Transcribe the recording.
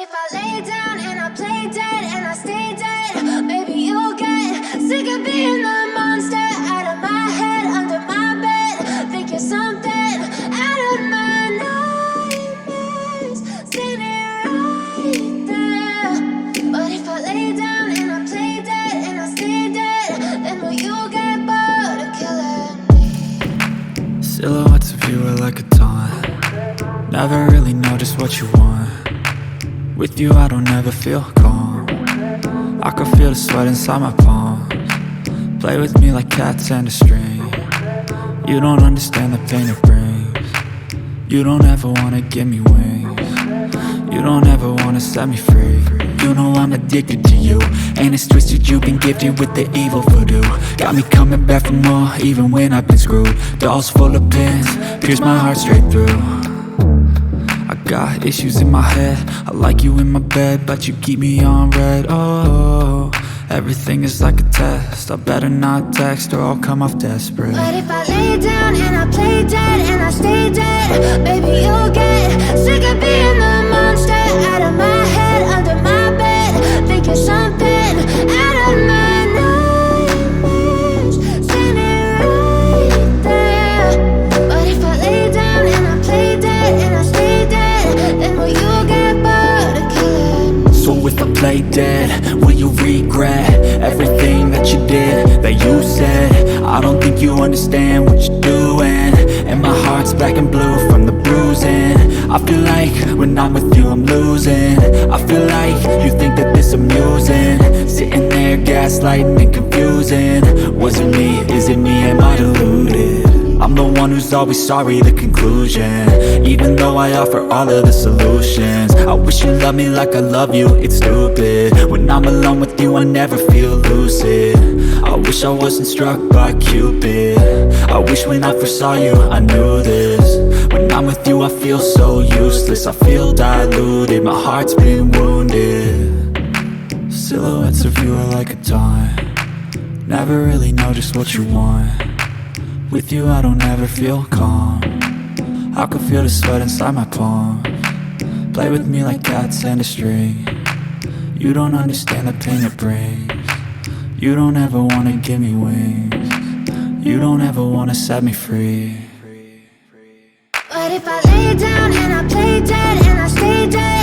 if I lay down and I play dead and I stay dead, maybe you'll get sick of being the monster out of my head, under my bed. Think you're something out of my nightmares, standing right there. But if I lay down and I play dead and I stay dead, then will you get bored of killing me? Silhouettes of you are like a taunt. Never really know just what you want. With you I don't ever feel calm. I can feel the sweat inside my palms. Play with me like cats and a string. You don't understand the pain it brings. You don't ever wanna give me wings. You don't ever wanna set me free. You know I'm addicted to you, and it's twisted, you've been gifted with the evil voodoo. Got me coming back for more, even when I've been screwed. Dolls full of pins, pierce my heart straight through. I got issues in my head, I like you in my bed, but you keep me on red. Oh, everything is like a test, I better not text or I'll come off desperate. But if I lay down and I play dead and I stay dead, baby you'll get sick of being the monster out of my head, under my bed. Think you're something out of my nightmares, standing right there. But if I lay down and I play dead and I stay dead, then will you get bored of killing me? So if I play dead, will you regret everything that you did, that you said? I don't think you understand what you're doing, and my heart's black and blue from the bruising. I feel like when I'm with you I'm losing. I feel like you think that this amusing, sitting there gaslighting and confusing. Was it me? Is it me? Am I deluded? I'm the one who's always sorry, the conclusion, even though I offer all of the solutions. I wish you loved me like I love you, it's stupid. When I'm alone with you I never feel lucid. I wish I wasn't struck by Cupid. I wish when I first saw you I knew this. When I'm with you I feel so useless, I feel diluted, my heart's been wounded. Silhouettes of you are like a taunt. Never really know just what you want. With you I don't ever feel calm. I can feel the sweat inside my palms. Play with me like cats and a string. You don't understand the pain it brings. You don't ever wanna give me wings. You don't ever wanna set me free. But if I lay down and I play dead and I stay dead,